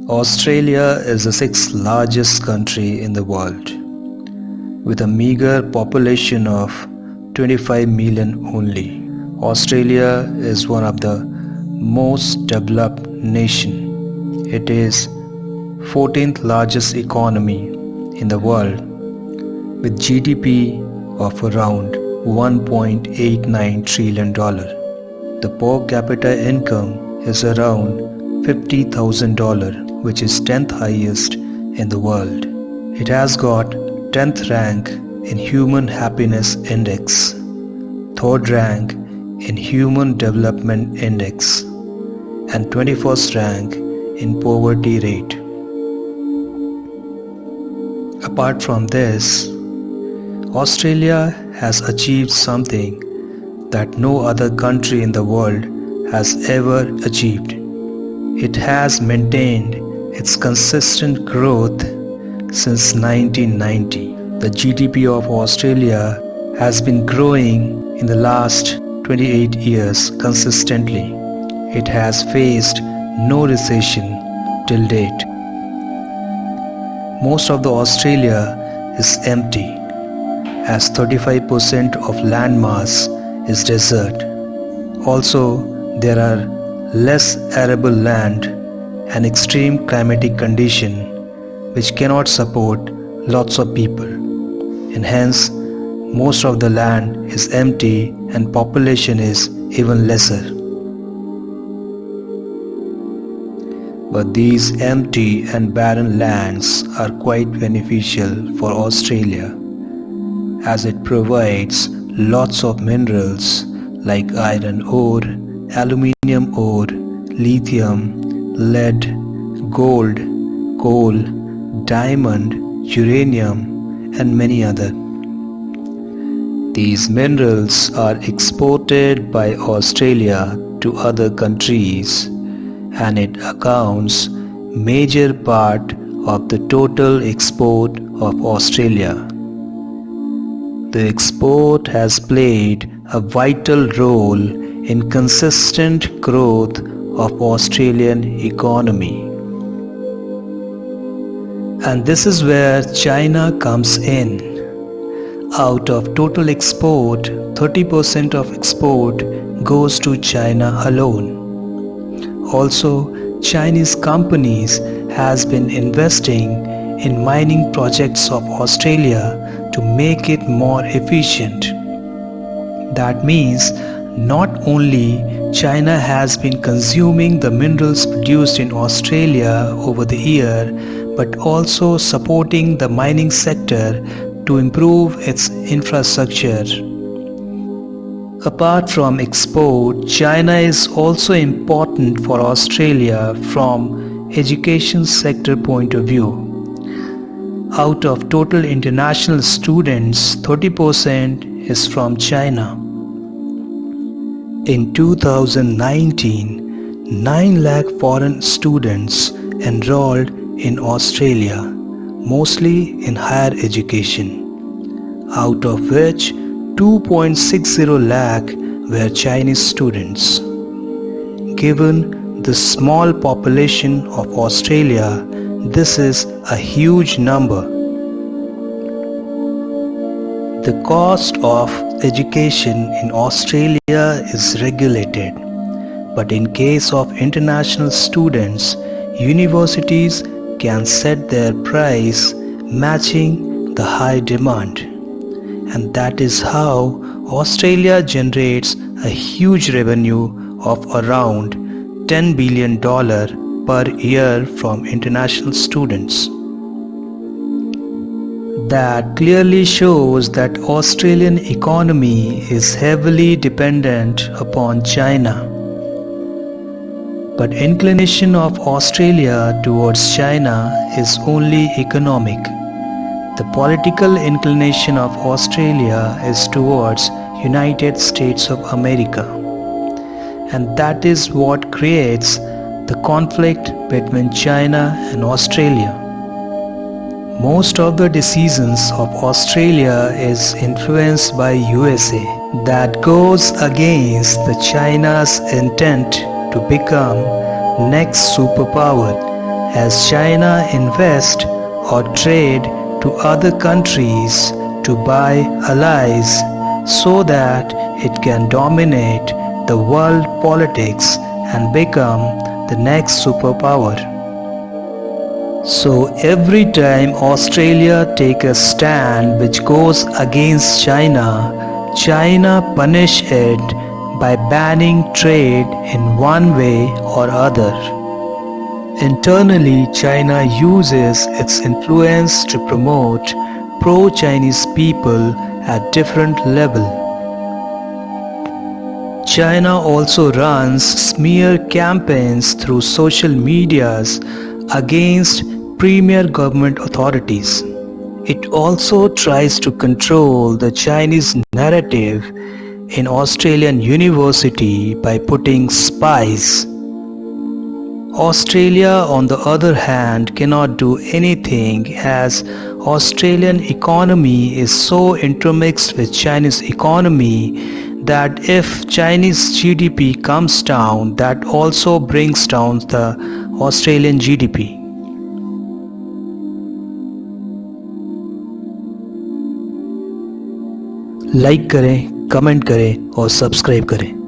Australia is the sixth largest country in the world, with a meager population of 25 million only. Australia is one of the most developed nation. It is 14th largest economy in the world, with GDP of around $1.89 trillion. The per capita income is around $50,000, which is 10th highest in the world. It has got 10th rank in Human Happiness Index, 3rd rank in Human Development Index, and 21st rank in poverty rate. Apart from this, Australia has achieved something that no other country in the world has ever achieved. It has maintained its consistent growth since 1990. The GDP of Australia has been growing in the last 28 years consistently. It has faced no recession till date. Most of the Australia is empty, as 35% of land mass is desert. Also, there are less arable land and extreme climatic condition which cannot support lots of people, and hence most of the land is empty and population is even lesser. But these empty and barren lands are quite beneficial for Australia, as it provides lots of minerals like iron ore, aluminium ore, lithium, lead, gold, coal, diamond, uranium, and many other. These minerals are exported by Australia to other countries, and it accounts major part of the total export of Australia. The export has played a vital role in consistent growth of Australian economy. And this is where China comes in. Out of total export, 30% of export goes to China alone. Also, Chinese companies has been investing in mining projects of Australia to make it more efficient. That means not only China has been consuming the minerals produced in Australia over the year, but also supporting the mining sector to improve its infrastructure. Apart from export, China is also important for Australia from education sector point of view. Out of total international students, 30% is from China. In 2019, 9 lakh foreign students enrolled in Australia, mostly in higher education, out of which 2.60 lakh were Chinese students. Given the small population of Australia, this is a huge number. The cost of education in Australia is regulated, but in case of international students, universities can set their price matching the high demand. And that is how Australia generates a huge revenue of around $10 billion per year from international students. That clearly shows that Australian economy is heavily dependent upon China. But inclination of Australia towards China is only economic. The political inclination of Australia is towards United States of America, and that is what creates the conflict between China and Australia. Most of the decisions of Australia is influenced by USA. That goes against the China's intent to become next superpower as China invests or trade to other countries to buy allies so that it can dominate the world politics and become the next superpower. So every time Australia takes a stand which goes against China, China punish it by banning trade in one way or other. Internally, China uses its influence to promote pro-Chinese people at different levels. China also runs smear campaigns through social medias against premier government authorities. It also tries to control the Chinese narrative in Australian university by putting spies. Australia, on the other hand, cannot do anything as Australian economy is so intermixed with Chinese economy that if Chinese GDP comes down, that also brings down the Australian GDP. Like करें, comment करें और subscribe करें।